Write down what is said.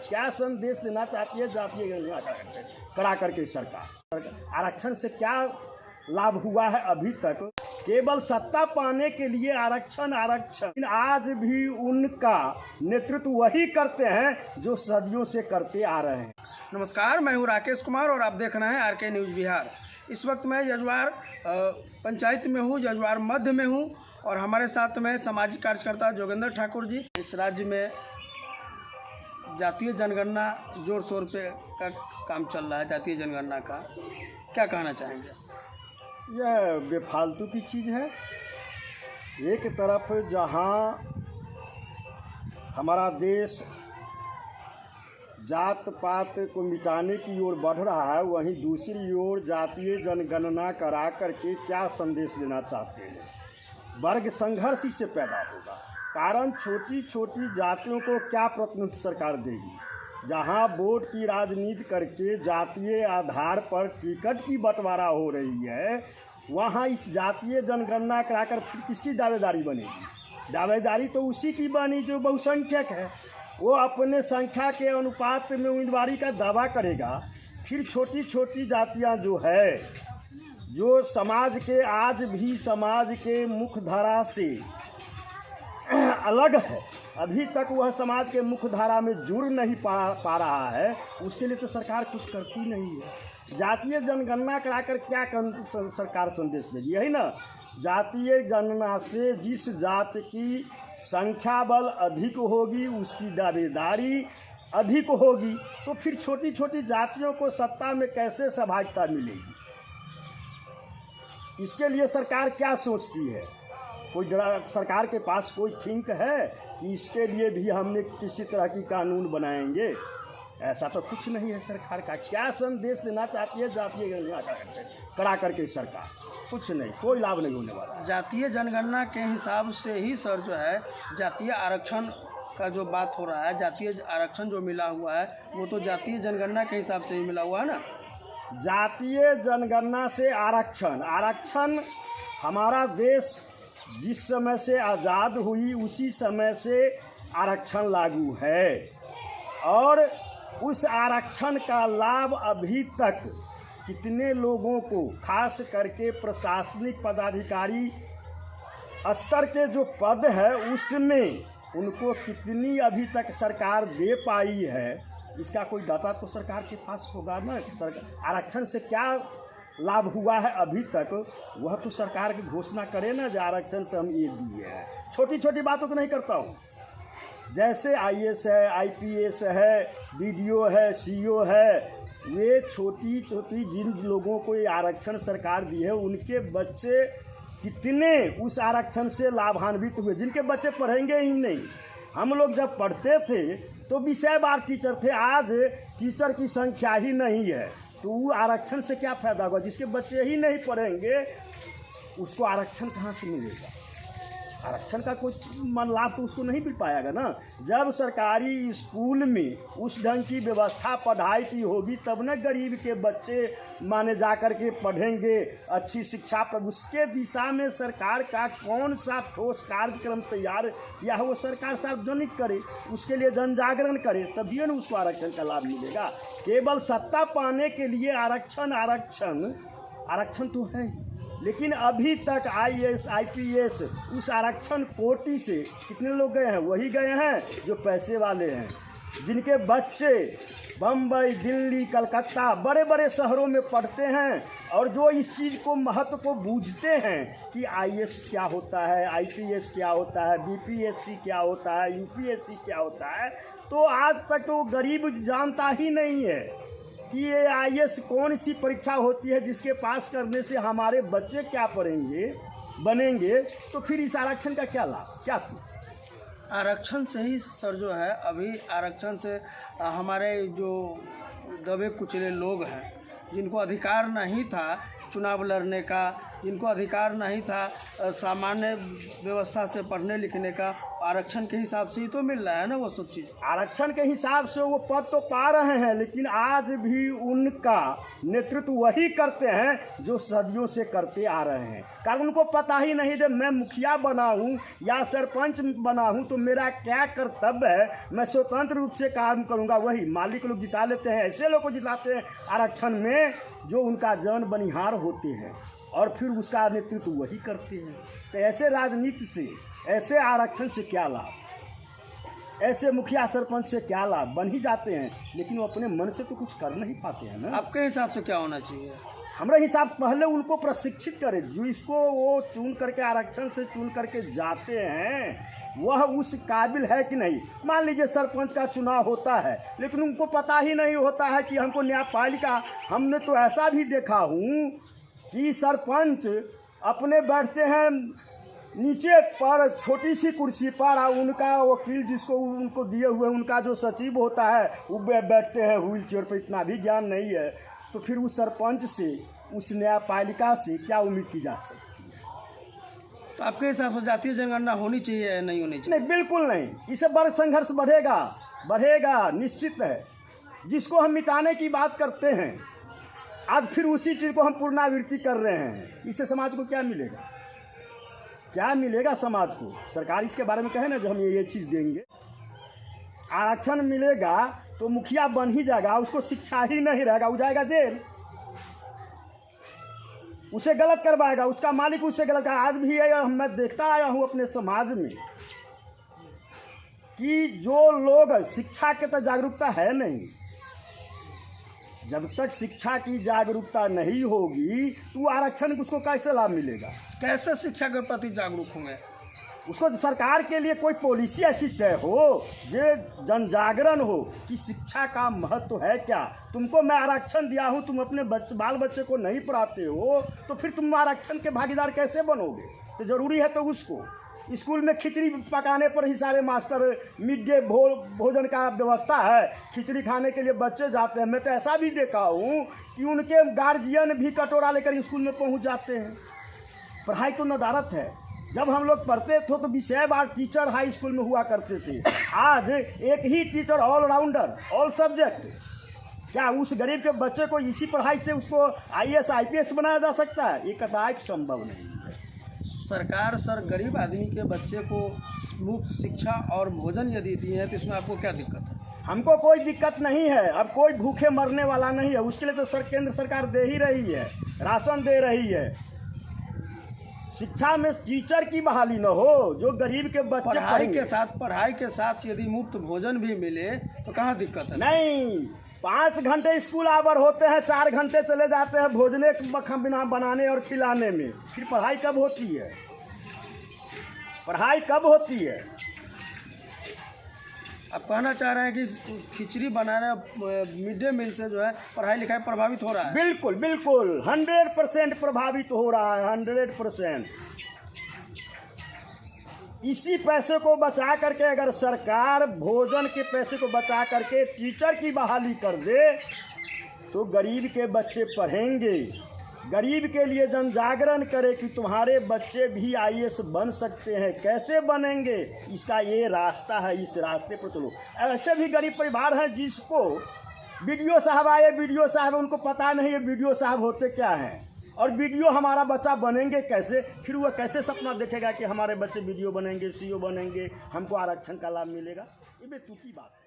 क्या संदेश देना चाहती है जातीय जनगणना करा करके सरकार? आरक्षण से क्या लाभ हुआ है अभी तक? केवल सत्ता पाने के लिए आरक्षण आरक्षण। आज भी उनका नेतृत्व वही करते हैं जो सदियों से करते आ रहे हैं। नमस्कार, मैं हूं राकेश कुमार और आप देख रहे हैं आरके न्यूज़ बिहार। इस वक्त मैं जजवार पंचायत में हूं, जजवार मध्य में हूं और हमारे साथ में सामाजिक कार्यकर्ता जोगेंद्र ठाकुर जी। इस राज्य में जातीय जनगणना जोर शोर पे का काम चल रहा है। जातीय जनगणना का क्या कहना चाहेंगे? यह बेफालतू की चीज़ है। एक तरफ जहां हमारा देश जात पात को मिटाने की ओर बढ़ रहा है, वहीं दूसरी ओर जातीय जनगणना करा करके क्या संदेश देना चाहते हैं? वर्ग संघर्ष इससे पैदा होगा। कारण छोटी छोटी जातियों को क्या प्रतिनिधित्व सरकार देगी? जहां वोट की राजनीति करके जातीय आधार पर टिकट की बंटवारा हो रही है, वहां इस जातीय जनगणना कराकर फिर किसकी दावेदारी बनेगी? दावेदारी तो उसी की बनी जो बहुसंख्यक है। वो अपने संख्या के अनुपात में उम्मीदवारी का दावा करेगा। फिर छोटी छोटी जातियां जो है, जो समाज के आज भी समाज के मुख्यधारा से अलग है, अभी तक वह समाज के मुख्यधारा में जुड़ नहीं पा रहा है, उसके लिए तो सरकार कुछ करती नहीं है। जातीय जनगणना कराकर क्या सरकार संदेश देगी? यही ना, जातीय गणना से जिस जात की संख्या बल अधिक होगी उसकी दावेदारी अधिक होगी, तो फिर छोटी छोटी जातियों को सत्ता में कैसे सहभागिता मिलेगी? इसके लिए सरकार क्या सोचती है? कोई सरकार के पास कोई थिंक है कि इसके लिए भी हमने किसी तरह की कानून बनाएंगे? ऐसा तो कुछ नहीं है सरकार का। क्या संदेश देना चाहती है जातीय जनगणना करा करके सरकार? कुछ नहीं, कोई लाभ नहीं होने वाला। जातीय जनगणना के हिसाब से ही सर जो है जातीय आरक्षण का जो बात हो रहा है, जातीय आरक्षण जो मिला हुआ है वो तो जातीय जनगणना के हिसाब से ही मिला हुआ है ना। जातीय जनगणना से आरक्षण हमारा देश जिस समय से आज़ाद हुई उसी समय से आरक्षण लागू है, और उस आरक्षण का लाभ अभी तक कितने लोगों को, खास करके प्रशासनिक पदाधिकारी स्तर के जो पद है उसमें उनको कितनी अभी तक सरकार दे पाई है, इसका कोई डाटा तो सरकार के पास होगा ना। आरक्षण से क्या लाभ हुआ है अभी तक, वह तो सरकार की घोषणा करे ना, जो आरक्षण से हम ये दिए हैं। छोटी छोटी बातों को नहीं करता हूँ, जैसे IAS है, IPS है, BDO है, CO है, वे छोटी छोटी जिन लोगों को ये आरक्षण सरकार दी है उनके बच्चे कितने उस आरक्षण से लाभान्वित हुए, जिनके बच्चे पढ़ेंगे ही नहीं। हम लोग जब पढ़ते थे तो विषयवार टीचर थे, आज टीचर की संख्या ही नहीं है, तो वो आरक्षण से क्या फ़ायदा होगा? जिसके बच्चे ही नहीं पढ़ेंगे उसको आरक्षण कहाँ से मिलेगा? आरक्षण का कोई लाभ तो उसको नहीं मिल पाएगा ना। जब सरकारी स्कूल में उस ढंग की व्यवस्था पढ़ाई की होगी तब न गरीब के बच्चे माने जा कर के पढ़ेंगे, अच्छी शिक्षा पर। उसके दिशा में सरकार का कौन सा ठोस कार्यक्रम तैयार किया है वो सरकार सार्वजनिक करे, उसके लिए जन जागरण करे, तभी न उसको आरक्षण का लाभ मिलेगा। केवल सत्ता पाने के लिए आरक्षण तो है, लेकिन अभी तक IAS IPS उस आरक्षण कोटि से कितने लोग गए हैं? वही गए हैं जो पैसे वाले हैं, जिनके बच्चे बम्बई, दिल्ली, कलकत्ता बड़े बड़े शहरों में पढ़ते हैं, और जो इस चीज़ को महत्व को बूझते हैं कि IAS क्या होता है, IPS क्या होता है, BPSC क्या होता है, UPSC क्या होता है, तो आज तक तो गरीब जानता ही नहीं है कि ये IAS कौन सी परीक्षा होती है, जिसके पास करने से हमारे बच्चे क्या पढ़ेंगे, बनेंगे। तो फिर इस आरक्षण का क्या लाभ, क्या आरक्षण से ही सर जो है, अभी आरक्षण से हमारे जो दबे कुचले लोग हैं, जिनको अधिकार नहीं था चुनाव लड़ने का, जिनको अधिकार नहीं था सामान्य व्यवस्था से पढ़ने लिखने का, आरक्षण के हिसाब से ही तो मिल रहा है ना वो सब चीज़। आरक्षण के हिसाब से वो पद तो पा रहे हैं, लेकिन आज भी उनका नेतृत्व वही करते हैं जो सदियों से करते आ रहे हैं। कारण उनको पता ही नहीं जब मैं मुखिया बना हूँ या सरपंच बना हूँ तो मेरा क्या कर्तव्य है, मैं स्वतंत्र रूप से काम करूँगा। वही मालिक लोग जिता लेते हैं, ऐसे लोग को जिताते हैं आरक्षण में जो उनका जन बनिहार होते हैं और फिर उसका नेतृत्व वही करते हैं। तो ऐसे राजनीति से, ऐसे आरक्षण से क्या लाभ, ऐसे मुखिया सरपंच से क्या लाभ? बन ही जाते हैं लेकिन वो अपने मन से तो कुछ कर नहीं पाते हैं ना। आपके हिसाब से क्या होना चाहिए? हमारे हिसाब से पहले उनको प्रशिक्षित करें, जो इसको वो चुन करके आरक्षण से चुन करके जाते हैं वह उस काबिल है कि नहीं। मान लीजिए सरपंच का चुनाव होता है लेकिन उनको पता ही नहीं होता है कि हमको न्यायपालिका, हमने तो ऐसा भी देखा हूँ कि सरपंच अपने बैठते हैं नीचे पर छोटी सी कुर्सी पर, और उनका वकील जिसको उनको दिए हुए उनका जो सचिव होता है वो बैठते हैं व्हील चेयर पर। इतना भी ज्ञान नहीं है तो फिर उस सरपंच से, उस न्यायपालिका से क्या उम्मीद की जा सकती है? तो आपके हिसाब से जातीय जनगणना होनी चाहिए या नहीं होनी चाहिए? नहीं, बिल्कुल नहीं। इससे बड़ा संघर्ष बढ़ेगा निश्चित है। जिसको हम मिटाने की बात करते हैं आज फिर उसी चीज़ को हम पुनरावृत्ति कर रहे हैं। इससे समाज को क्या मिलेगा? क्या मिलेगा समाज को? सरकार इसके बारे में कहे ना जो हम ये चीज़ देंगे, आरक्षण मिलेगा तो मुखिया बन ही जाएगा, उसको शिक्षा ही नहीं रहेगा, वो जाएगा जेल, उसे गलत करवाएगा, उसका मालिक उससे गलत करेगा। आज भी मैं देखता आया हूँ अपने समाज में कि जो लोग, शिक्षा के तो जागरूकता है नहीं। जब तक शिक्षा की जागरूकता नहीं होगी तो आरक्षण उसको कैसे लाभ मिलेगा? कैसे शिक्षा के प्रति जागरूक होंगे? उसको सरकार के लिए कोई पॉलिसी ऐसी तय हो जो जन जागरण हो कि शिक्षा का महत्व है क्या। तुमको मैं आरक्षण दिया हूँ, तुम अपने बाल बच्चे को नहीं पढ़ाते हो तो फिर तुम आरक्षण के भागीदार कैसे बनोगे? तो ज़रूरी है तो उसको स्कूल में खिचड़ी पकाने पर ही सारे मास्टर, मिड डे भोजन का व्यवस्था है, खिचड़ी खाने के लिए बच्चे जाते हैं। मैं तो ऐसा भी देखा हूँ कि उनके गार्जियन भी कटोरा लेकर स्कूल में पहुँच जाते हैं। पढ़ाई तो नदारत है। जब हम लोग पढ़ते थे तो विषयवार टीचर हाई स्कूल में हुआ करते थे। आज एक ही टीचर ऑलराउंडर, ऑल सब्जेक्ट। क्या उस गरीब के बच्चे को इसी पढ़ाई से उसको IAS IPS बनाया जा सकता है? ये कदापि संभव नहीं है। सरकार गरीब आदमी के बच्चे को मुफ्त शिक्षा और भोजन यदि दी है तो इसमें आपको क्या दिक्कत है? हमको कोई दिक्कत नहीं है। अब कोई भूखे मरने वाला नहीं है, उसके लिए तो केंद्र सरकार दे ही रही है, राशन दे रही है। शिक्षा में टीचर की बहाली न हो, जो गरीब के बच्चे पढ़ाई के साथ यदि मुफ्त भोजन भी मिले तो कहाँ दिक्कत है? नहीं, 5 घंटे स्कूल आवर होते हैं, 4 घंटे चले जाते हैं भोजने बिना बनाने और खिलाने में। फिर पढ़ाई कब होती है? पढ़ाई कब होती है? आप कहना चाह रहे हैं कि खिचड़ी बनाने मिड डे मील से जो है पढ़ाई लिखाई प्रभावित हो रहा है? बिल्कुल बिल्कुल 100% प्रभावित हो रहा है, 100%। इसी पैसे को बचा करके अगर सरकार भोजन के पैसे को बचा करके टीचर की बहाली कर दे तो गरीब के बच्चे पढ़ेंगे। गरीब के लिए जन जागरण करे कि तुम्हारे बच्चे भी IAS बन सकते हैं। कैसे बनेंगे? इसका ये रास्ता है, इस रास्ते पर चलो। ऐसे भी गरीब परिवार हैं जिसको BDO साहब आए, BDO साहब उनको पता नहीं है BDO साहब होते क्या हैं, और BDO हमारा बच्चा बनेंगे कैसे? फिर वह कैसे सपना देखेगा कि हमारे बच्चे BDO बनेंगे, CO बनेंगे, हमको आरक्षण का लाभ मिलेगा? ये बेतुकी बात है।